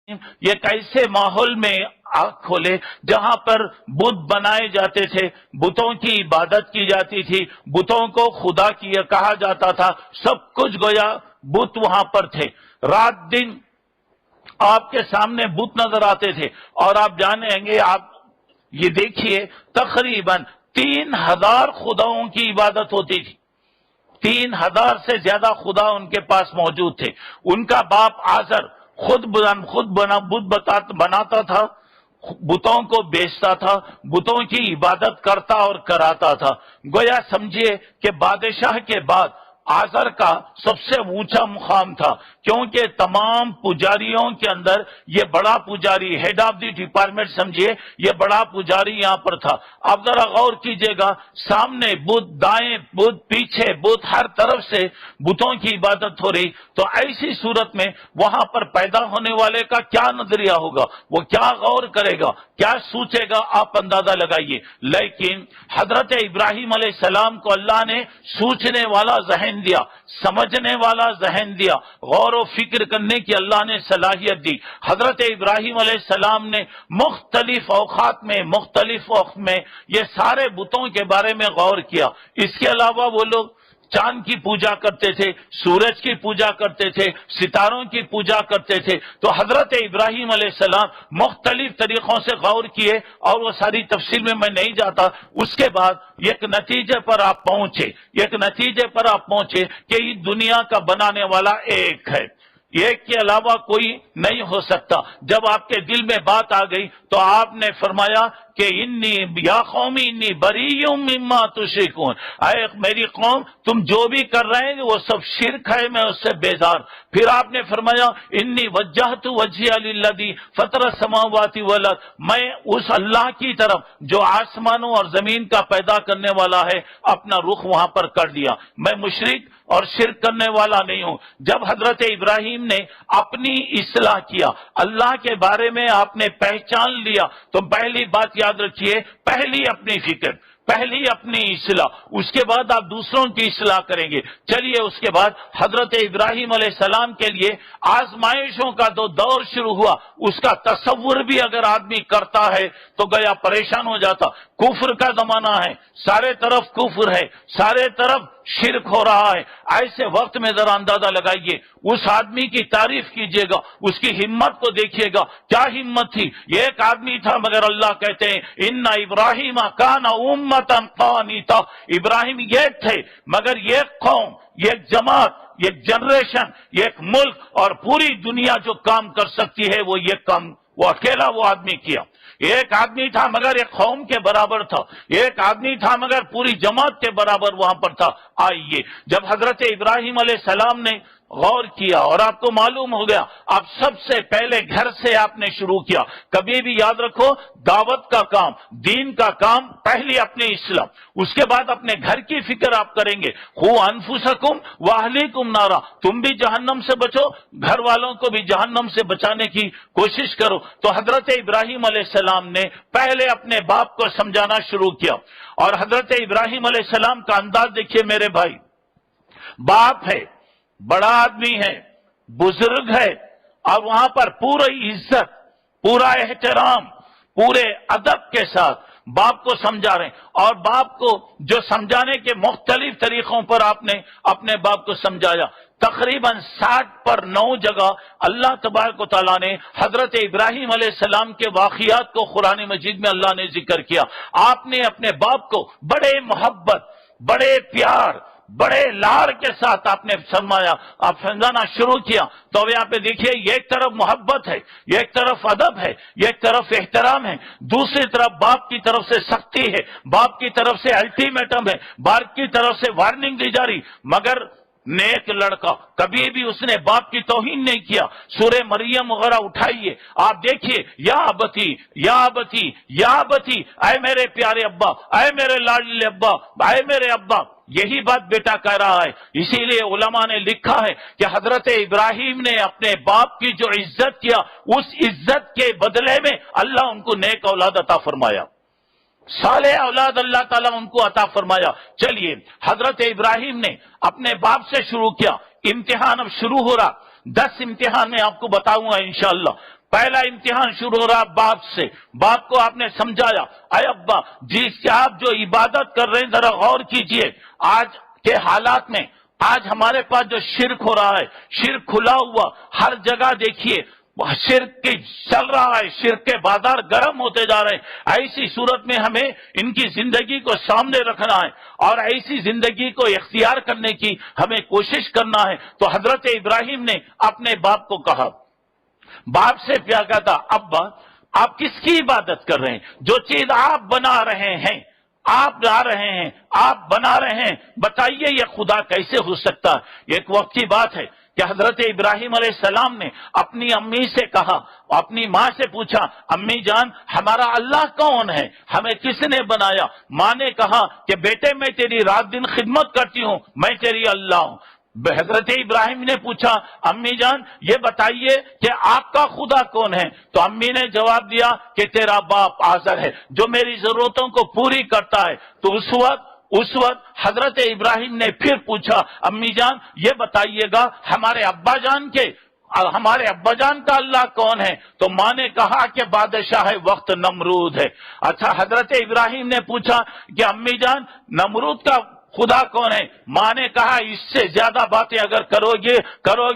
یہ ایک ایسے ماحول میں آنکھ کھولے جہاں پر بت بنائے جاتے تھے، بتوں کی عبادت کی جاتی تھی، بتوں کو خدا کی کہا جاتا تھا، سب کچھ گویا بت وہاں پر تھے۔ رات دن آپ کے سامنے بت نظر آتے تھے، اور آپ جانیں گے، آپ یہ دیکھیے تقریباً 3000 خداؤں کی عبادت ہوتی تھی۔ 3000 سے زیادہ خدا ان کے پاس موجود تھے۔ ان کا باپ آزر خود بت بناتا تھا، بتوں کو بیچتا تھا، بتوں کی عبادت کرتا اور کراتا تھا۔ گویا سمجھیے کہ بادشاہ کے بعد آزر کا سب سے اونچا مقام تھا، کیونکہ تمام پجاریوں کے اندر یہ بڑا پجاری، ہیڈ آف دی ڈپارٹمنٹ سمجھیے، یہ بڑا پجاری یہاں پر تھا۔ اب ذرا غور کیجئے گا، سامنے بت، دائیں بت، پیچھے بت، ہر طرف سے بتوں کی عبادت ہو رہی، تو ایسی صورت میں وہاں پر پیدا ہونے والے کا کیا نظریہ ہوگا، وہ کیا غور کرے گا، کیا سوچے گا، آپ اندازہ لگائیے۔ لیکن حضرت ابراہیم علیہ السلام کو اللہ نے سوچنے والا ذہن دیا، سمجھنے والا ذہن دیا، غور و فکر کرنے کی اللہ نے صلاحیت دی۔ حضرت ابراہیم علیہ السلام نے مختلف اوقات میں، مختلف وقت میں یہ سارے بتوں کے بارے میں غور کیا۔ اس کے علاوہ وہ لوگ چاند کی پوجا کرتے تھے، سورج کی پوجا کرتے تھے، ستاروں کی پوجا کرتے تھے۔ تو حضرت ابراہیم علیہ السلام مختلف طریقوں سے غور کیے، اور وہ ساری تفصیل میں نہیں جاتا۔ اس کے بعد ایک نتیجے پر آپ پہنچے کہ یہ دنیا کا بنانے والا ایک ہے، ایک کے علاوہ کوئی نہیں ہو سکتا۔ جب آپ کے دل میں بات آ گئی تو آپ نے فرمایا کہ انی یا قومی انی بری مما تشرکون، اے میری قوم تم جو بھی کر رہے ہیں وہ سب شرک ہے، میں اس سے بیزار۔ پھر آپ نے فرمایا انی وجہت وجہی للذی فطر السماوات والارض، میں اس اللہ کی طرف جو آسمانوں اور زمین کا پیدا کرنے والا ہے اپنا رخ وہاں پر کر دیا، میں مشرک اور شرک کرنے والا نہیں ہوں۔ جب حضرت ابراہیم نے اپنی اصلاح کیا، اللہ کے بارے میں آپ نے پہچان لیا، تو پہلی بات یاد رکھیے، پہلی اپنی فکر، پہلی اپنی اصلاح، اس کے بعد آپ دوسروں کی اصلاح کریں گے۔ چلیے اس کے بعد حضرت ابراہیم علیہ السلام کے لیے آزمائشوں کا دور شروع ہوا۔ اس کا تصور بھی اگر آدمی کرتا ہے تو گیا پریشان ہو جاتا۔ کفر کا زمانہ ہے، سارے طرف کفر ہے، سارے طرف شرک ہو رہا ہے۔ ایسے وقت میں ذرا اندازہ لگائیے، اس آدمی کی تعریف کیجئے گا، اس کی ہمت کو دیکھیے گا، کیا ہمت تھی۔ یہ ایک آدمی تھا، مگر اللہ کہتے ہیں ان ابراہیم کان امتا قانتا، ابراہیم یہ تھے مگر یہ قوم، یہ جماعت، یہ جنریشن، یہ ایک ملک اور پوری دنیا جو کام کر سکتی ہے وہ یہ کام وہ اکیلا وہ آدمی کیا۔ ایک آدمی تھا مگر ایک قوم کے برابر تھا، ایک آدمی تھا مگر پوری جماعت کے برابر وہاں پر تھا۔ آئیے جب حضرت ابراہیم علیہ السلام نے غور کیا اور آپ کو معلوم ہو گیا، آپ سب سے پہلے گھر سے آپ نے شروع کیا۔ کبھی بھی یاد رکھو، دعوت کا کام، دین کا کام، پہلی اپنی اصلاح، اس کے بعد اپنے گھر کی فکر آپ کریں گے۔ قوا انفسکم واہلیکم نارا، تم بھی جہنم سے بچو، گھر والوں کو بھی جہنم سے بچانے کی کوشش کرو۔ تو حضرت ابراہیم علیہ السلام نے پہلے اپنے باپ کو سمجھانا شروع کیا، اور حضرت ابراہیم علیہ السلام کا انداز دیکھیے میرے بھائی، باپ ہے، بڑا آدمی ہے، بزرگ ہے، اور وہاں پر پوری عزت، پورا احترام، پورے ادب کے ساتھ باپ کو سمجھا رہے ہیں۔ اور باپ کو جو سمجھانے کے مختلف طریقوں پر آپ نے اپنے باپ کو سمجھایا، تقریباً 60 پر 9 جگہ اللہ تبارک و تعالیٰ نے حضرت ابراہیم علیہ السلام کے واقعات کو قرآن مجید میں اللہ نے ذکر کیا۔ آپ نے اپنے باپ کو بڑے محبت، بڑے پیار، بڑے لار کے ساتھ آپ نے فرمایا، آپ سمجھانا شروع کیا۔ تو اب یہاں پہ دیکھیے، ایک طرف محبت ہے، ایک طرف ادب ہے، ایک طرف احترام ہے، دوسری طرف باپ کی طرف سے سختی ہے، باپ کی طرف سے الٹیمیٹم ہے، باپ کی طرف سے وارننگ دی جا رہی۔ مگر نیک لڑکا، کبھی بھی اس نے باپ کی توہین نہیں کیا۔ سورہ مریم وغیرہ اٹھائیے، آپ دیکھیے، یا ابتی یا ابتی یا ابتی، اے میرے پیارے ابا، اے میرے لاڈلے ابا، اے میرے ابا، یہی بات بیٹا کہہ رہا ہے۔ اسی لیے علماء نے لکھا ہے کہ حضرت ابراہیم نے اپنے باپ کی جو عزت کیا، اس عزت کے بدلے میں اللہ ان کو نیک اولاد عطا فرمایا، صالح اولاد اللہ تعالیٰ ان کو عطا فرمایا۔ چلیے حضرت ابراہیم نے اپنے باپ سے شروع کیا، امتحان اب شروع ہو رہا، 10 امتحان میں آپ کو بتاؤں گا انشاءاللہ۔ پہلا امتحان شروع ہو رہا باپ سے. باپ کو آپ نے سمجھایا اے ابا جس سے آپ جو عبادت کر رہے ہیں ذرا غور کیجئے. آج کے حالات میں آج ہمارے پاس جو شرک ہو رہا ہے، شرک کھلا ہوا ہر جگہ دیکھیے، شرک کی چل رہا ہے، شرک کے بازار گرم ہوتے جا رہے ہیں. ایسی صورت میں ہمیں ان کی زندگی کو سامنے رکھنا ہے اور ایسی زندگی کو اختیار کرنے کی ہمیں کوشش کرنا ہے. تو حضرت ابراہیم نے اپنے باپ کو کہا، باپ سے کیا کہتا، ابا آپ کس کی عبادت کر رہے ہیں؟ جو چیز آپ بنا رہے ہیں، آپ لا رہے ہیں، آپ بنا رہے ہیں، بتائیے یہ خدا کیسے ہو سکتا ہے؟ ایک وقت کی بات ہے کہ حضرت ابراہیم علیہ السلام نے اپنی امی سے کہا، اپنی ماں سے پوچھا، امی جان ہمارا اللہ کون ہے؟ ہمیں کس نے بنایا؟ ماں نے کہا کہ بیٹے میں تیری رات دن خدمت کرتی ہوں، میں تیری اللہ ہوں. حضرت ابراہیم نے پوچھا، امی جان یہ بتائیے کہ آپ کا خدا کون ہے؟ تو امی نے جواب دیا کہ تیرا باپ آزر ہے جو میری ضرورتوں کو پوری کرتا ہے. تو اس وقت حضرت ابراہیم نے پھر پوچھا، امی جان یہ بتائیے گا ہمارے ابا جان کا اللہ کون ہے؟ تو ماں نے کہا کہ بادشاہ وقت نمرود ہے. اچھا حضرت ابراہیم نے پوچھا کہ امی جان نمرود کا خدا کون ہے؟ ماں نے کہا اس سے زیادہ باتیں اگر کرو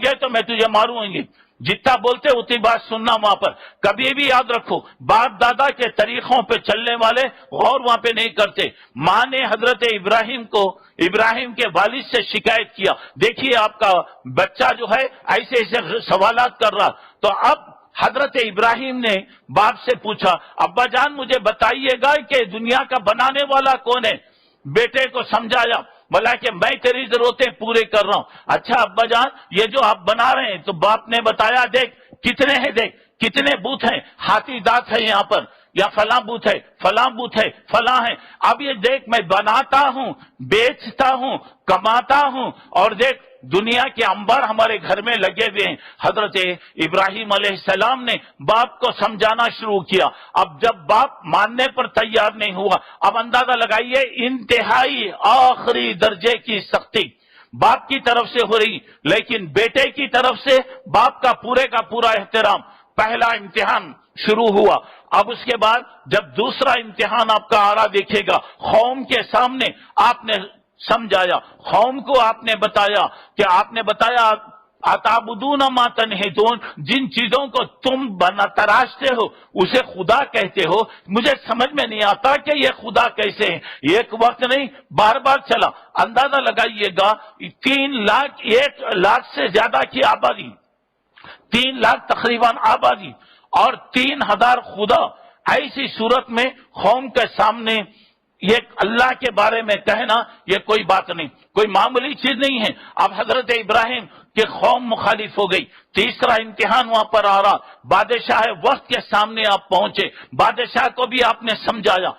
گے تو میں تجھے ماروں گی. جتنا بولتے اتنی بات سننا. وہاں پر کبھی بھی یاد رکھو باپ دادا کے طریقوں پہ چلنے والے غور وہاں پہ نہیں کرتے. ماں نے حضرت ابراہیم کے والد سے شکایت کیا، دیکھیے آپ کا بچہ جو ہے ایسے ایسے سوالات کر رہا. تو اب حضرت ابراہیم نے باپ سے پوچھا، ابا جان مجھے بتائیے گا کہ دنیا کا بنانے والا کون ہے؟ بیٹے کو سمجھایا، بولا کہ میں تیری ضرورتیں پورے کر رہا ہوں. اچھا ابا جان یہ جو آپ بنا رہے ہیں، تو باپ نے بتایا دیکھ کتنے ہیں، دیکھ کتنے بت ہیں، ہاتھی دانت ہے یہاں پر، یا فلاں بت ہے، فلاں بت ہے، فلاں ہے. اب یہ دیکھ میں بناتا ہوں، بیچتا ہوں، کماتا ہوں، اور دیکھ دنیا کے انبار ہمارے گھر میں لگے ہوئے ہیں. حضرت ابراہیم علیہ السلام نے باپ کو سمجھانا شروع کیا. اب جب باپ ماننے پر تیار نہیں ہوا، اب اندازہ لگائیے انتہائی آخری درجے کی سختی باپ کی طرف سے ہو رہی، لیکن بیٹے کی طرف سے باپ کا پورا احترام. پہلا امتحان شروع ہوا. اب اس کے بعد جب دوسرا امتحان آپ کا آ رہا دیکھے گا، قوم کے سامنے آپ نے سمجھایا، قوم کو آپ نے بتایا اتعبدون ما تنحتون، جن چیزوں کو تم تراشتے ہو اسے خدا کہتے ہو. مجھے سمجھ میں نہیں آتا کہ یہ خدا کیسے ہیں. ایک وقت نہیں بار بار چلا. اندازہ لگائیے گا 1 لاکھ سے زیادہ کی آبادی، 3 لاکھ تقریباً آبادی اور 3000 خدا. ایسی صورت میں قوم کے سامنے یہ اللہ کے بارے میں کہنا یہ کوئی بات نہیں، کوئی معمولی چیز نہیں ہے. اب حضرت ابراہیم کہ قوم مخالف ہو گئی. تیسرا امتحان وہاں پر آ رہا، بادشاہ وقت کے سامنے آپ پہنچے. بادشاہ کو بھی آپ نے سمجھایا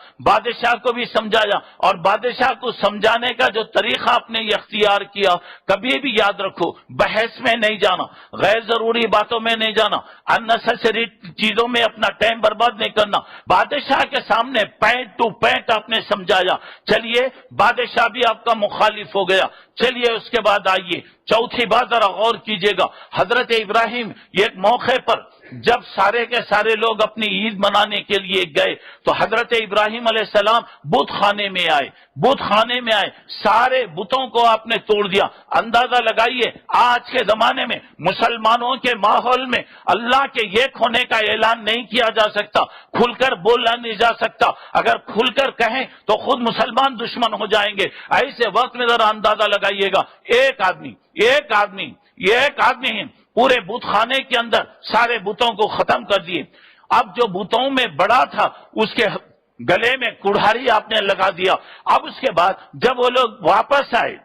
اور بادشاہ کو سمجھانے کا جو طریقہ آپ نے اختیار کیا، کبھی بھی یاد رکھو بحث میں نہیں جانا، غیر ضروری باتوں میں نہیں جانا، اننیسیسری چیزوں میں اپنا ٹائم برباد نہیں کرنا. بادشاہ کے سامنے پوائنٹ ٹو پوائنٹ آپ نے سمجھایا. چلیے بادشاہ بھی آپ کا مخالف ہو گیا. چلیے اس کے بعد آئیے چوتھی بات ذرا غور کیجئے گا. حضرت ابراہیم ایک موقع پر جب سارے کے سارے لوگ اپنی عید منانے کے لیے گئے تو حضرت ابراہیم علیہ السلام بت خانے میں آئے. سارے بتوں کو آپ نے توڑ دیا. اندازہ لگائیے آج کے زمانے میں مسلمانوں کے ماحول میں اللہ کے ایک ہونے کا اعلان نہیں کیا جا سکتا، کھل کر بولا نہیں جا سکتا. اگر کھل کر کہیں تو خود مسلمان دشمن ہو جائیں گے. ایسے وقت میں ذرا اندازہ لگائیے گا ایک آدمی پورے بت خانے کے اندر سارے بتوں کو ختم کر دیے. اب جو بتوں میں بڑا تھا اس کے گلے میں کڑھاری آپ نے لگا دیا. اب اس کے بعد جب وہ لوگ واپس آئے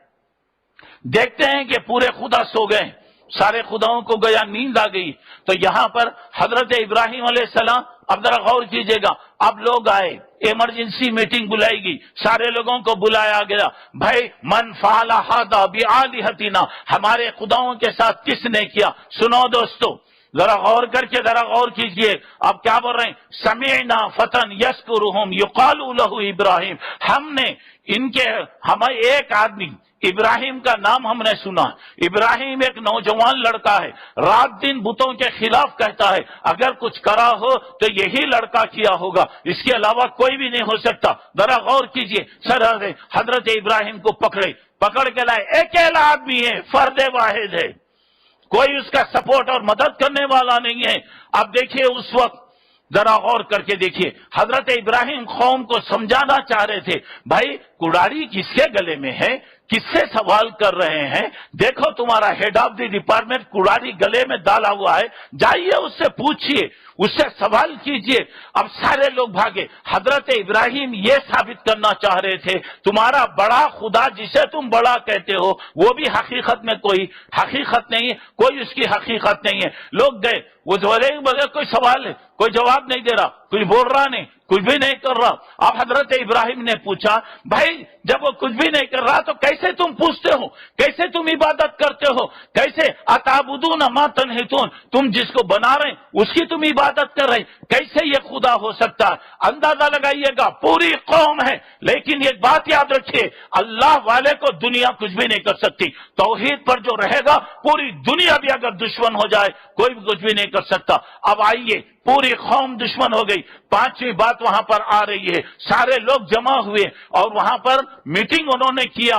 دیکھتے ہیں کہ پورے خدا سو گئے، سارے خداؤں کو گیا نیند آ گئی. تو یہاں پر حضرت ابراہیم علیہ السلام، اب ذرا غور کیجئے گا، اب لوگ آئے، ایمرجنسی میٹنگ بلائی گئی، سارے لوگوں کو بلایا گیا. بھائی من فعل ھذا بآلہتنا، ہمارے خداؤں کے ساتھ کس نے کیا؟ سنو دوستو، ذرا غور کر کے ذرا غور کیجئے، اب کیا بول رہے ہیں؟ سمعنا فتن یذکرہم یقال لہ ابراہیم، ہم نے ان کے ہمیں ایک آدمی ابراہیم کا نام ہم نے سنا۔ ابراہیم ایک نوجوان لڑکا ہے، رات دن بتوں کے خلاف کہتا ہے، اگر کچھ کرا ہو تو یہی لڑکا کیا ہوگا، اس کے علاوہ کوئی بھی نہیں ہو سکتا۔ ذرا غور کیجئے، سر حضرت ابراہیم کو پکڑ کے لائے، اکیلا آدمی ہے، فرد واحد ہے، کوئی اس کا سپورٹ اور مدد کرنے والا نہیں ہے۔ اب دیکھیے اس وقت ذرا غور کر کے دیکھیے، حضرت ابراہیم قوم کو سمجھانا چاہ رہے تھے، بھائی کڑاڑی کس کے گلے میں ہے، کس سے سوال کر رہے ہیں؟ دیکھو تمہارا ہیڈ آف دی ڈپارٹمنٹ کڑاڑی گلے میں ڈالا ہوا ہے، جائیے اس سے پوچھیے، اس سے سوال کیجئے۔ اب سارے لوگ بھاگے۔ حضرت ابراہیم یہ ثابت کرنا چاہ رہے تھے تمہارا بڑا خدا جسے تم بڑا کہتے ہو وہ بھی حقیقت میں کوئی حقیقت نہیں ہے، کوئی اس کی حقیقت نہیں ہے۔ لوگ گئے، وہ بغیر کوئی سوال ہے، کوئی جواب نہیں دے رہا، کچھ بول رہا نہیں، کچھ بھی نہیں کر رہا۔ اب حضرت ابراہیم نے پوچھا، بھائی جب وہ کچھ بھی نہیں کر رہا تو کیسے تم پوچھتے ہو، کیسے تم عبادت کرتے ہو، کیسے اتعبدون ما تنحتون، تم جس کو بنا رہے ہیں اس کی تم عبادت کر رہے، کیسے یہ خدا ہو سکتا ہے؟ اندازہ لگائیے گا، پوری قوم ہے، لیکن ایک بات یاد رکھیے، اللہ والے کو دنیا کچھ بھی نہیں کر سکتی۔ توحید پر جو رہے گا پوری دنیا بھی اگر دشمن ہو جائے کوئی بھی کچھ بھی نہیں کر سکتا۔ اب آئیے، پوری قوم دشمن ہو گئی۔ پانچویں بات وہاں پر آ رہی ہے، سارے لوگ جمع ہوئے اور وہاں پر میٹنگ انہوں نے کیا۔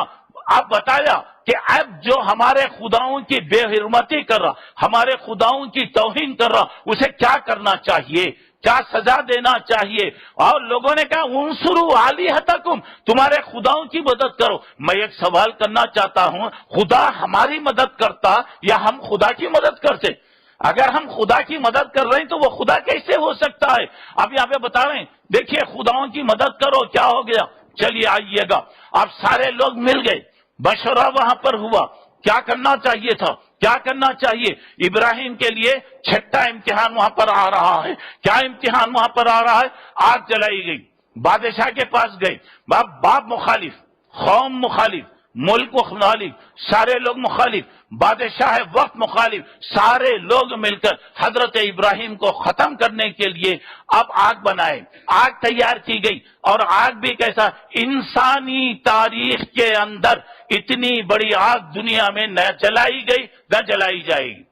اب بتایا کہ اب جو ہمارے خداؤں کی بے حرمتی کر رہا، ہمارے خداؤں کی توہین کر رہا، اسے کیا کرنا چاہیے، کیا سزا دینا چاہیے؟ اور لوگوں نے کہا انصروا آلہتکم، تمہارے خداؤں کی مدد کرو۔ میں ایک سوال کرنا چاہتا ہوں، خدا ہماری مدد کرتا یا ہم خدا کی مدد کرتے؟ اگر ہم خدا کی مدد کر رہے ہیں تو وہ خدا کیسے ہو سکتا ہے؟ اب یہاں پہ بتا رہے ہیں، دیکھیے خداؤں کی مدد کرو، کیا ہو گیا؟ چلیے آئیے گا، اب سارے لوگ مل گئے، مشورہ وہاں پر ہوا، کیا کرنا چاہیے تھا، کیا کرنا چاہیے؟ ابراہیم کے لیے چھٹا امتحان وہاں پر آ رہا ہے۔ کیا امتحان وہاں پر آ رہا ہے؟ آگ جلائی گئی، بادشاہ کے پاس گئے، باپ مخالف، قوم مخالف، ملک مخالف، سارے لوگ مخالف، بادشاہ وقت مخالف، سارے لوگ مل کر حضرت ابراہیم کو ختم کرنے کے لیے اب آگ بنائے، آگ تیار کی گئی۔ اور آگ بھی کیسا؟ انسانی تاریخ کے اندر اتنی بڑی آگ دنیا میں نہ جلائی گئی نہ جلائی جائے گی۔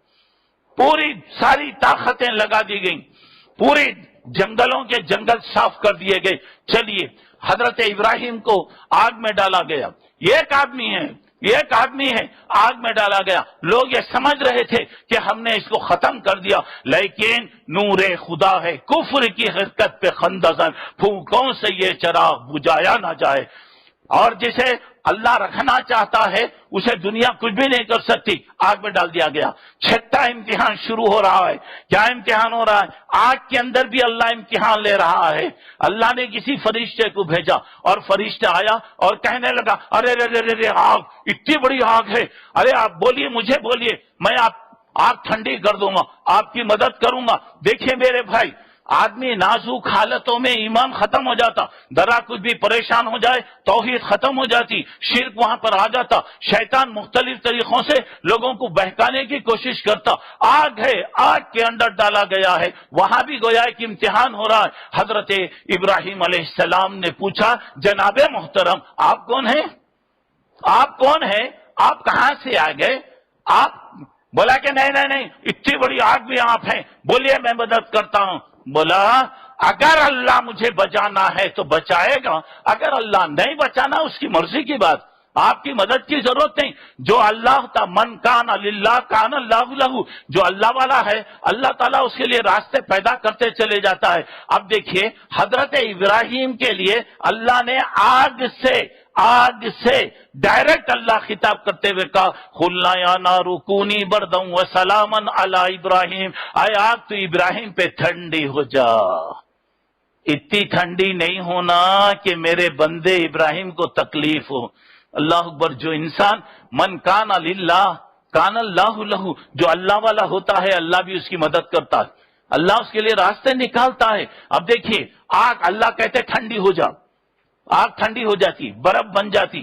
پوری ساری طاقتیں لگا دی گئیں، پوری جنگلوں کے جنگل صاف کر دیے گئے۔ چلیے حضرت ابراہیم کو آگ میں ڈالا گیا، ایک آدمی ہے، آگ میں ڈالا گیا۔ لوگ یہ سمجھ رہے تھے کہ ہم نے اس کو ختم کر دیا، لیکن نور خدا ہے، کفر کی حرکت پہ خندزن، پھونکوں سے یہ چراغ بجھایا نہ جائے۔ اور جسے اللہ رکھنا چاہتا ہے اسے دنیا کچھ بھی نہیں کر سکتی۔ آگ میں ڈال دیا گیا۔ چھٹا امتحان شروع ہو رہا ہے۔ کیا امتحان ہو رہا ہے؟ آگ کے اندر بھی اللہ امتحان لے رہا ہے۔ اللہ نے کسی فرشتے کو بھیجا اور فرشتہ آیا اور کہنے لگا، ارے رے رے رے آگ، اتنی بڑی آگ ہے، ارے آپ بولیے، مجھے بولیے، میں آگ ٹھنڈی کر دوں گا، آپ کی مدد کروں گا۔ دیکھیں میرے بھائی، آدمی نازک حالتوں میں ایمان ختم ہو جاتا، ذرا کچھ بھی پریشان ہو جائے توحید ختم ہو جاتی، شرک وہاں پر آ جاتا، شیطان مختلف طریقوں سے لوگوں کو بہکانے کی کوشش کرتا۔ آگ ہے، آگ کے اندر ڈالا گیا ہے، وہاں بھی گویا کہ امتحان ہو رہا ہے۔ حضرت ابراہیم علیہ السلام نے پوچھا، جناب محترم آپ کون ہیں؟ آپ کون ہیں؟ آپ کہاں سے آ گئے؟ آپ بولا کہ نہیں، اتنی بڑی آگ بھی آپ ہیں، بولیے میں مدد کرتا ہوں۔ بولا اگر اللہ مجھے بچانا ہے تو بچائے گا، اگر اللہ نہیں بچانا اس کی مرضی کی بات، آپ کی مدد کی ضرورت نہیں۔ جو اللہ تا من کان للہ کان اللہ لہ، جو اللہ والا ہے اللہ تعالیٰ اس کے لیے راستے پیدا کرتے چلے جاتا ہے۔ اب دیکھیے حضرت ابراہیم کے لیے اللہ نے آگ سے ڈائریکٹ اللہ خطاب کرتے ہوئے کہا، قلنا یا نار کونی بردا وسلاما علی ابراہیم، اے آگ تو ابراہیم پہ ٹھنڈی ہو جا، اتنی ٹھنڈی نہیں ہونا کہ میرے بندے ابراہیم کو تکلیف ہو۔ اللہ اکبر۔ جو انسان من کان للہ کان اللہ لہ، جو اللہ والا ہوتا ہے اللہ بھی اس کی مدد کرتا ہے، اللہ اس کے لیے راستے نکالتا ہے۔ اب دیکھیے آگ، اللہ کہتے ٹھنڈی ہو جا، آگ ٹھنڈی ہو جاتی، برف بن جاتی۔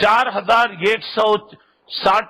4160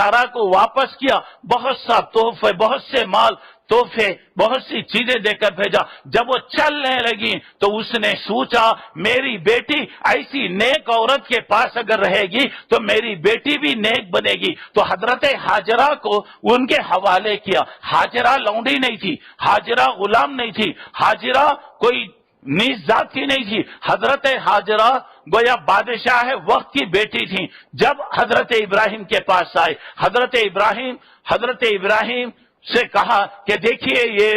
سارا کو واپس کیا، بہت سا تحفے، بہت سے مال تحفے، بہت سی چیزیں دے کر بھیجا۔ جب وہ چلنے لگی تو اس نے سوچا میری بیٹی ایسی نیک عورت کے پاس اگر رہے گی تو میری بیٹی بھی نیک بنے گی، تو حضرت ہاجرہ کو ان کے حوالے کیا۔ ہاجرہ لونڈی نہیں تھی، ہاجرہ غلام نہیں تھی، ہاجرہ کوئی نیز ذات کی نہیں تھی، حضرت ہاجرہ گویا بادشاہ وقت کی بیٹی تھی۔ جب حضرت ابراہیم کے پاس آئے، حضرت ابراہیم سے کہا کہ دیکھیے یہ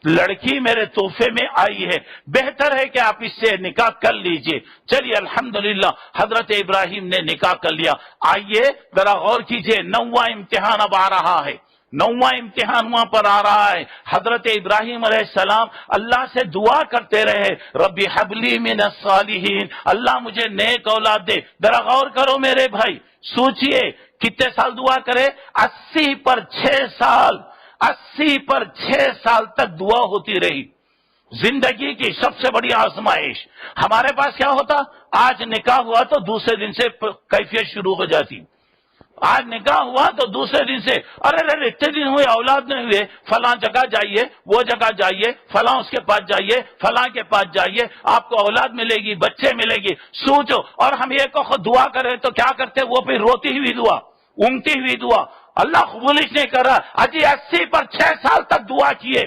لڑکی میرے تحفے میں آئی ہے، بہتر ہے کہ آپ اس سے نکاح کر لیجئے۔ چلیے الحمدللہ حضرت ابراہیم نے نکاح کر لیا۔ آئیے ذرا غور کیجئے، 9واں امتحان اب آ رہا ہے، 9واں امتحان وہاں پر آ رہا ہے۔ حضرت ابراہیم علیہ السلام اللہ سے دعا کرتے رہے، ربی حبلی من الصالحین، اللہ مجھے نیک اولاد دے۔ ذرا غور کرو میرے بھائی، سوچئے کتنے سال دعا کرے؟ 80 پر 6 سال، 80 پر 6 سال تک دعا ہوتی رہی۔ زندگی کی سب سے بڑی آزمائش۔ ہمارے پاس کیا ہوتا؟ آج نکاح ہوا تو دوسرے دن سے کیفیت شروع ہو جاتی، آج نکاح ہوا تو دوسرے دن سے ارے اتنے دن ہوئے اولاد نہیں ہوئے، فلاں جگہ جائیے، وہ جگہ جائیے، فلاں اس کے پاس جائیے، فلاں کے پاس جائیے، آپ کو اولاد ملے گی، بچے ملے گی۔ سوچو، اور ہم یہ کو دعا کریں تو کیا کرتے؟ وہ پھر روتی ہوئی دعا، اونگتی ہوئی دعا، اللہ قبول نہیں کر رہا۔ اجی 80 پر 6 سال تک دعا کیے،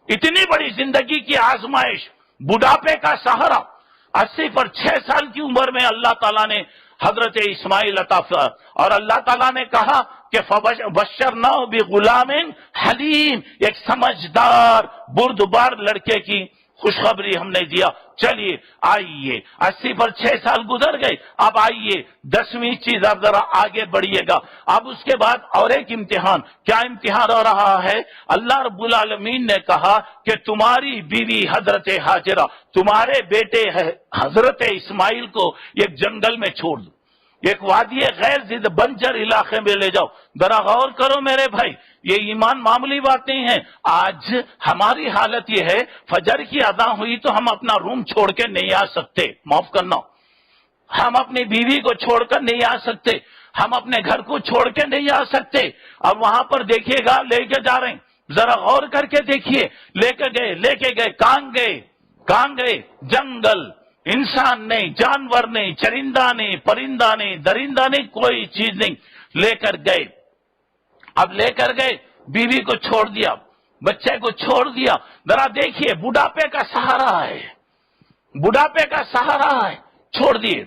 اتنی بڑی زندگی کی آزمائش، بڑھاپے کا سہارا، 80 پر 6 سال کی عمر میں اللہ تعالیٰ نے حضرت اسماعیل عطا فرمایا، اور اللہ تعالیٰ نے کہا کہ بشرناہ بغلام حلیم، ایک سمجھدار بردبار لڑکے کی خوشخبری ہم نے دیا۔ چلیے آئیے 80 پر 6 سال گزر گئے، اب آئیے 10ویں چیز، اب ذرا آگے بڑھیے گا۔ اب اس کے بعد اور ایک امتحان، کیا امتحان ہو رہا ہے؟ اللہ رب العالمین نے کہا کہ تمہاری بیوی حضرت ہاجرہ، تمہارے بیٹے حضرت اسماعیل کو ایک جنگل میں چھوڑ دو، ایک وادی غیر زد بنجر علاقے میں لے جاؤ۔ ذرا غور کرو میرے بھائی، یہ ایمان معمولی بات نہیں ہے۔ آج ہماری حالت یہ ہے، فجر کی اذان ہوئی تو ہم اپنا روم چھوڑ کے نہیں آ سکتے، معاف کرنا، ہم اپنی بیوی کو چھوڑ کر نہیں آ سکتے، ہم اپنے گھر کو چھوڑ کے نہیں آ سکتے۔ اب وہاں پر دیکھیے گا لے کے جا رہے ہیں، ذرا غور کر کے دیکھیے، لے کے گئے کہاں گئے؟ جنگل، انسان نہیں، جانور نہیں، چرندہ نہیں، پرندہ نہیں، درندہ نہیں، کوئی چیز نہیں، لے کر گئے۔ اب لے کر گئے، بیوی کو چھوڑ دیا، بچے کو چھوڑ دیا۔ ذرا دیکھیے بڑھاپے کا سہارا ہے، بڑھاپے کا سہارا ہے، چھوڑ دیے،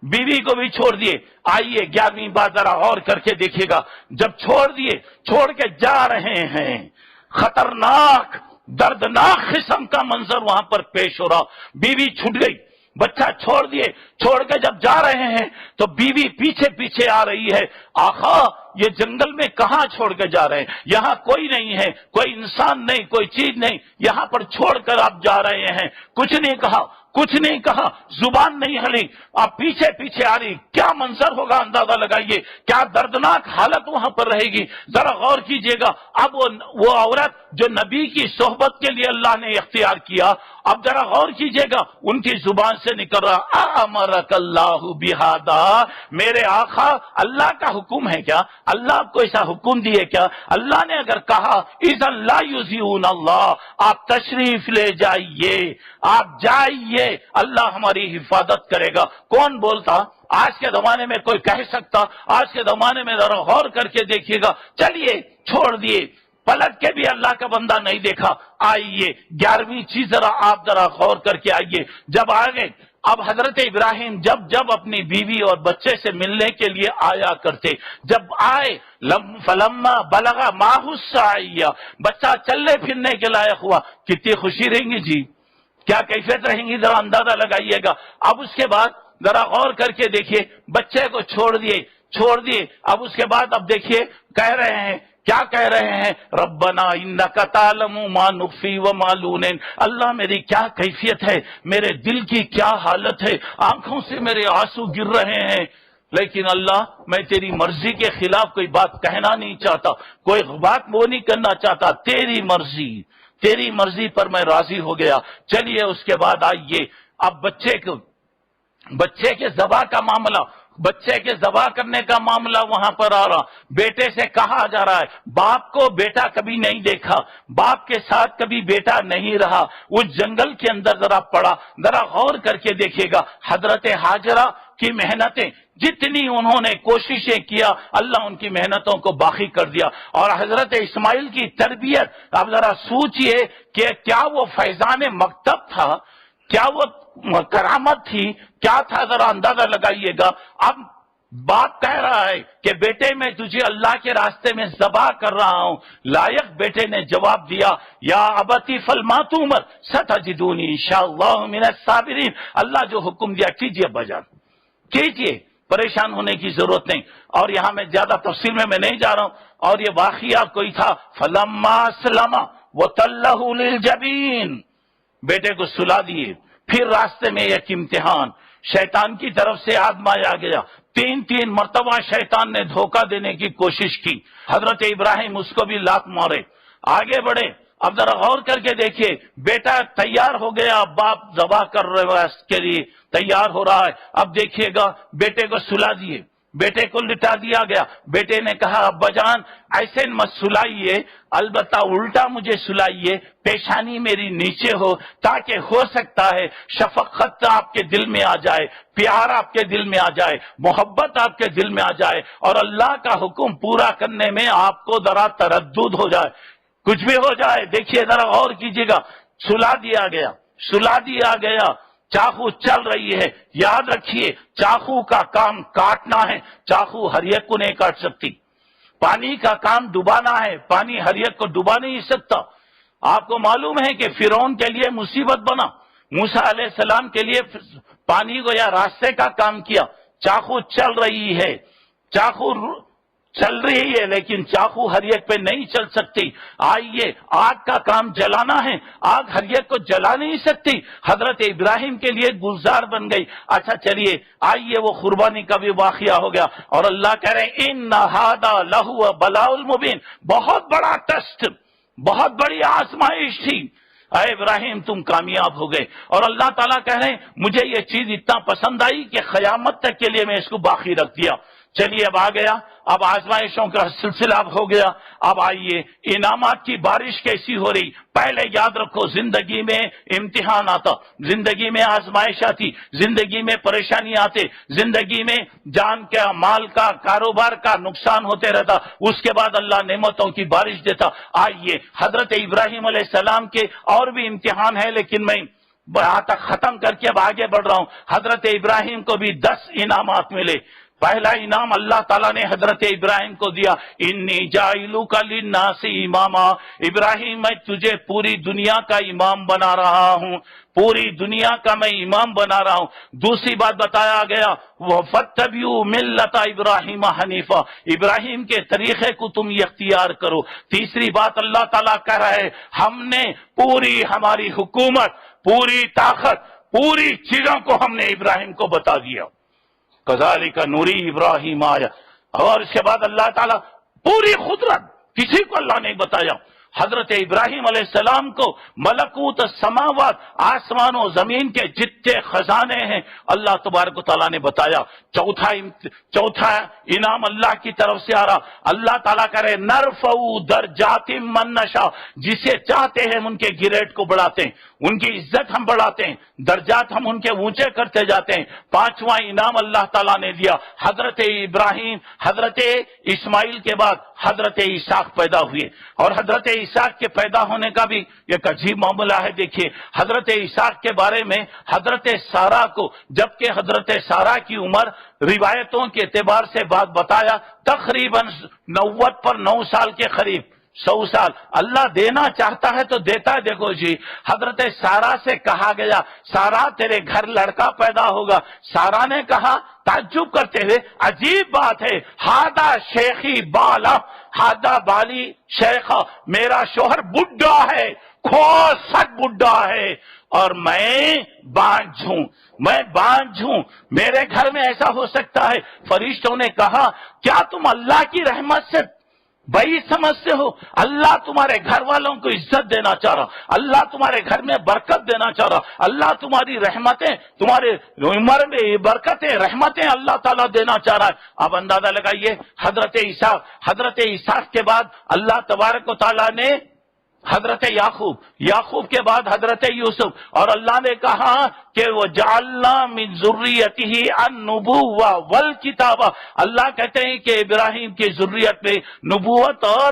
بیوی کو بھی چھوڑ دیے۔ آئیے 11ویں بات ذرا غور کر کے دیکھیے گا، جب چھوڑ دیے، چھوڑ کے جا رہے ہیں، خطرناک دردناک قسم کا منظر وہاں پر پیش ہو رہا، بیوی چھوٹ گئی، بچہ چھوڑ دیے، چھوڑ کے جب جا رہے ہیں تو بیوی پیچھے پیچھے آ رہی ہے۔ آقا یہ جنگل میں کہاں چھوڑ کے جا رہے ہیں؟ یہاں کوئی نہیں ہے، کوئی انسان نہیں، کوئی چیز نہیں، یہاں پر چھوڑ کر آپ جا رہے ہیں۔ کچھ نہیں کہا، زبان نہیں ہلی، آپ پیچھے پیچھے آ رہی، کیا منظر ہوگا اندازہ لگائیے، کیا دردناک حالت وہاں پر رہے گی۔ ذرا غور کیجئے گا، اب وہ عورت جو نبی کی صحبت کے لیے اللہ نے اختیار کیا، اب ذرا غور کیجئے گا، ان کی زبان سے نکل رہا امرک اللہ بہذا، میرے آقا اللہ کا حکم ہے کیا؟ اللہ آپ کو ایسا حکم دیے کیا؟ اللہ نے اگر کہا اذن لا یضیعون اللہ، آپ تشریف لے جائیے، آپ جائیے، اللہ ہماری حفاظت کرے گا۔ کون بولتا؟ آج کے زمانے میں کوئی کہہ سکتا؟ آج کے زمانے میں ذرا غور کر کے دیکھیے گا، چلیے چھوڑ دیے، پلٹ کے بھی اللہ کا بندہ نہیں دیکھا۔ آئیے 11ویں چیز آپ ذرا غور کر کے آئیے، جب آگے اب حضرت ابراہیم جب اپنی بیوی اور بچے سے ملنے کے لیے آیا کرتے، جب آئے فلما بلغ معہ السعی، بچہ چلنے پھرنے کے لائق ہوا، کتنی خوشی رہیں گی جی، کیا کیفیت رہیں گی، ذرا اندازہ لگائیے گا۔ اب اس کے بعد ذرا غور کر کے دیکھیے، بچے کو چھوڑ دیے، اب اس کے بعد اب دیکھیے کہہ رہے ہیں، کیا کہہ رہے ہیں؟ ربنا انک تعلم ما نخفی وما نعلن، اللہ میری کیا کیفیت ہے، میرے دل کی کیا حالت ہے، آنکھوں سے میرے آنسو گر رہے ہیں، لیکن اللہ میں تیری مرضی کے خلاف کوئی بات کہنا نہیں چاہتا، کوئی بات وہ نہیں کرنا چاہتا، تیری مرضی پر میں راضی ہو گیا۔ چلیے اس کے بعد آئیے، اب بچے کے ذبح کا معاملہ، بچے کے ذبح کرنے کا معاملہ وہاں پر آ رہا، بیٹے سے کہا جا رہا ہے باپ کو بیٹا کبھی نہیں دیکھا، باپ کے ساتھ کبھی بیٹا نہیں رہا، اس جنگل کے اندر ذرا پڑا، ذرا غور کر کے دیکھے گا حضرت ہاجرہ کی محنتیں، جتنی انہوں نے کوششیں کیا اللہ ان کی محنتوں کو باقی کر دیا، اور حضرت اسماعیل کی تربیت، اب ذرا سوچئے کہ کیا وہ فیضان مکتب تھا، کیا وہ کرامت تھی، کیا تھا، ذرا اندازہ لگائیے گا۔ اب باپ کہہ رہا ہے کہ بیٹے میں تجھے اللہ کے راستے میں ذبح کر رہا ہوں، لائق بیٹے نے جواب دیا یا ابتی فعل ما تؤمر ستجدونی انشاءاللہ من الصابرین، اللہ جو حکم دیا کیجئے بجان، کیجئے، پریشان ہونے کی ضرورت نہیں۔ اور یہاں میں زیادہ تفصیل میں نہیں جا رہا ہوں، اور یہ واقعہ کوئی تھا فلما اسلم وتلہ للجبین، بیٹے کو سلا دیے، پھر راستے میں ایک امتحان شیطان کی طرف سے آزمایا گیا، تین مرتبہ شیطان نے دھوکہ دینے کی کوشش کی، حضرت ابراہیم اس کو بھی لات مارے، آگے بڑھے۔ اب ذرا غور کر کے دیکھیے، بیٹا تیار ہو گیا، باپ ذبح کر رہے اس کے لیے تیار ہو رہا ہے، اب دیکھیے گا بیٹے کو سلا دیے، بیٹے کو لٹا دیا گیا، بیٹے نے کہا ابا جان ایسے مت سلائیے، البتہ الٹا مجھے سلائیے، پیشانی میری نیچے ہو، تاکہ ہو سکتا ہے شفقت آپ کے دل میں آ جائے، پیار آپ کے دل میں آ جائے، محبت آپ کے دل میں آ جائے، اور اللہ کا حکم پورا کرنے میں آپ کو ذرا تردد ہو جائے، کچھ بھی ہو جائے۔ دیکھیے ذرا غور کیجیے گا، سلا دیا گیا، سلا دیا گیا، چاقو چل رہی ہے، یاد رکھیے چاقو کا کام کاٹنا ہے، چاقو ہر ایک کو نہیں کاٹ سکتی، پانی کا کام ڈبانا ہے، پانی ہر ایک کو ڈبا نہیں سکتا۔ آپ کو معلوم ہے کہ فرعون کے لیے مصیبت بنا، موسیٰ علیہ السلام کے لیے پانی کو یا راستے کا کام کیا، چاقو چل رہی ہے، چاقو چل رہی ہے لیکن چاقو ہر ایک پہ نہیں چل سکتی۔ آئیے آگ کا کام جلانا ہے، آگ ہر ایک کو جلا نہیں سکتی، حضرت ابراہیم کے لیے گلزار بن گئی۔ اچھا چلیے آئیے وہ قربانی کا بھی واقعہ ہو گیا، اور اللہ کہہ رہے ہیں ان ھذا لہو بلاء المبین، بہت بڑا ٹیسٹ، بہت بڑی آزمائش تھی، اے ابراہیم تم کامیاب ہو گئے۔ اور اللہ تعالیٰ کہہ رہے ہیں مجھے یہ چیز اتنا پسند آئی کہ قیامت تک کے لیے میں اس کو باقی رکھ دیا۔ چلیے اب آ گیا، اب آزمائشوں کا سلسلہ اب ہو گیا، اب آئیے انعامات کی بارش کیسی ہو رہی۔ پہلے یاد رکھو زندگی میں امتحان آتا، زندگی میں آزمائش آتی، زندگی میں پریشانی آتے، زندگی میں جان کا، مال کا، کاروبار کا نقصان ہوتے رہتا، اس کے بعد اللہ نعمتوں کی بارش دیتا۔ آئیے حضرت ابراہیم علیہ السلام کے اور بھی امتحان ہے، لیکن میں یہاں تک ختم کر کے اب آگے بڑھ رہا ہوں۔ حضرت ابراہیم کو بھی 10 انعامات ملے۔ پہلا انعام اللہ تعالیٰ نے حضرت ابراہیم کو دیا، انی جاعلک للناس اماما، ابراہیم میں تجھے پوری دنیا کا امام بنا رہا ہوں، پوری دنیا کا میں امام بنا رہا ہوں۔ دوسری بات بتایا گیا وَفَاتَّبِعُوا مِلَّةَ إِبْرَاهِيمَ حنیفہ، ابراہیم کے طریقے کو تم اختیار کرو۔ تیسری بات اللہ تعالیٰ کہہ رہا ہے ہم نے پوری ہماری حکومت، پوری طاقت، پوری چیزوں کو ہم نے ابراہیم کو بتا دیا، کذالک نوری ابراہیم آیا۔ اور اس کے بعد اللہ تعالیٰ پوری قدرت، کسی کو اللہ نے بتایا، حضرت ابراہیم علیہ السلام کو ملکوت السماوات، آسمان و زمین کے جتنے خزانے ہیں اللہ تبارک و تعالیٰ نے بتایا۔ چوتھا انعام اللہ کی طرف سے آ رہا، اللہ تعالیٰ کہہ رہے نرفع درجات من نشاء، جسے چاہتے ہیں ان کے گریڈ کو بڑھاتے ہیں، ان کی عزت ہم بڑھاتے ہیں، درجات ہم ان کے اونچے کرتے جاتے ہیں۔ پانچواں انعام اللہ تعالیٰ نے دیا، حضرت ابراہیم، حضرت اسماعیل کے بعد حضرت اسحاق پیدا ہوئے، اور حضرت اسحاق کے پیدا ہونے کا بھی ایک عجیب معاملہ ہے۔ دیکھیے حضرت اسحاق کے بارے میں حضرت سارہ کو، جبکہ حضرت سارہ کی عمر روایتوں کے اعتبار سے بات بتایا تقریباً 90 پر 9 سال کے قریب، 100 سال، اللہ دینا چاہتا ہے تو دیتا ہے۔ دیکھو جی حضرت سارہ سے کہا گیا سارہ تیرے گھر لڑکا پیدا ہوگا، سارہ نے کہا تعجب کرتے ہوئے عجیب بات ہے، ہادہ شیخی بالا، ہادہ بالی شیخہ، میرا شوہر بڈھا ہے، کھوسٹ بڈھا ہے، اور میں بانجھ ہوں، میں بانجھ ہوں، میرے گھر میں ایسا ہو سکتا ہے؟ فرشتوں نے کہا کیا تم اللہ کی رحمت سے بھائی سمجھتے ہو اللہ تمہارے گھر والوں کو عزت دینا چاہ رہا، اللہ تمہارے گھر میں برکت دینا چاہ رہا، اللہ تمہاری رحمتیں، تمہارے عمر میں برکتیں رحمتیں اللہ تعالیٰ دینا چاہ رہا ہے۔ اب اندازہ لگائیے حضرت عیسیٰ کے بعد اللہ تبارک و تعالیٰ نے حضرت یعقوب کے بعد حضرت یوسف، اور اللہ نے کہا کہ وہ جعلنا من ذریتہ النبوۃ والکتاب، اللہ کہتے ہیں کہ ابراہیم کی ذریت میں نبوت اور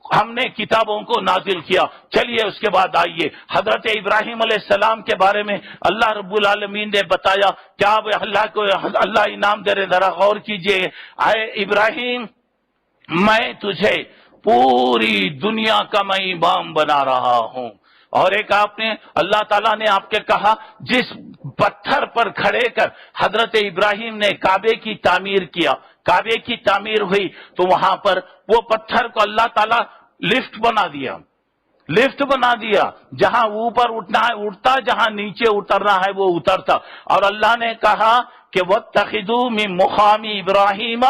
ہم نے کتابوں کو نازل کیا۔ چلیے اس کے بعد آئیے حضرت ابراہیم علیہ السلام کے بارے میں اللہ رب العالمین نے بتایا، کیا اللہ کو اللہ انعام دے رہے، ذرا غور کیجئے۔ اے ابراہیم، میں تجھے پوری دنیا کا میں امام بنا رہا ہوں۔ اور ایک آپ نے اللہ تعالیٰ نے آپ کے کہا، جس پتھر پر کھڑے کر حضرت ابراہیم نے کعبے کی تعمیر کیا، کعبے کی تعمیر ہوئی، تو وہاں پر وہ پتھر کو اللہ تعالیٰ لفٹ بنا دیا، جہاں اوپر اٹھنا ہے اٹھتا، جہاں نیچے اترنا ہے وہ اترتا۔ اور اللہ نے کہا کہ وَاتَّخِذُوا مِن مُقَامِ إِبْرَاهِيمَ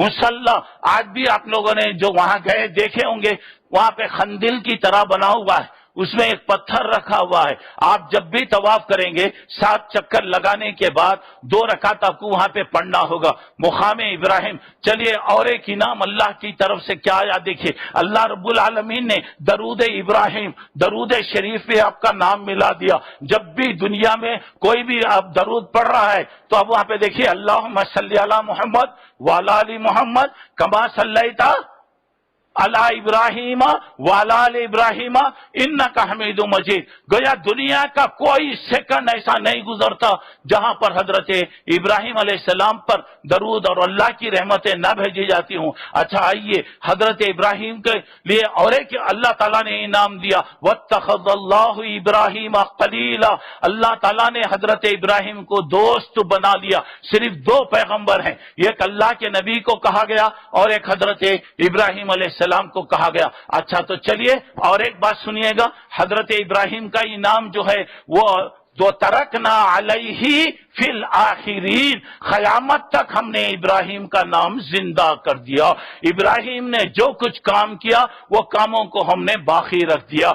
مُصَلًّى، آج بھی آپ لوگوں نے جو وہاں گئے دیکھے ہوں گے، وہاں پہ خندل کی طرح بنا ہوا ہے، اس میں ایک پتھر رکھا ہوا ہے۔ آپ جب بھی طواف کریں گے 7 چکر لگانے کے بعد 2 رکعت آپ کو وہاں پہ پڑھنا ہوگا، مقام ابراہیم۔ چلیے اور ایک انعام اللہ کی طرف سے کیا آیا دیکھیے، اللہ رب العالمین نے درود ابراہیم، درود شریف پہ آپ کا نام ملا دیا۔ جب بھی دنیا میں کوئی بھی آپ درود پڑھ رہا ہے تو اب وہاں پہ دیکھیے اللہم صلی علی محمد وعلی آل محمد کما صلیت علی ابراہیم وعلی آل ابراہیم انک حمید مجید۔ گویا دنیا کا کوئی سیکنڈ ایسا نہیں گزرتا جہاں پر حضرت ابراہیم علیہ السلام پر درود اور اللہ کی رحمتیں نہ بھیجی جاتی ہوں۔ اچھا آئیے حضرت ابراہیم کے لیے اور ایک اللہ تعالیٰ نے انعام دیا، واتخذ اللہ ابراہیم خلیلا، اللہ تعالیٰ نے حضرت ابراہیم کو دوست بنا لیا۔ صرف 2 پیغمبر ہیں، ایک اللہ کے نبی کو کہا گیا اور ایک حضرت ابراہیم علیہ السلام کو کہا گیا۔ اچھا تو چلیے اور ایک بات سنیے گا، حضرت ابراہیم کا انعام جو ہے وہ جو ترکنا علیہ فی الآخرین، قیامت تک ہم نے ابراہیم کا نام زندہ کر دیا۔ ابراہیم نے جو کچھ کام کیا وہ کاموں کو ہم نے باقی رکھ دیا۔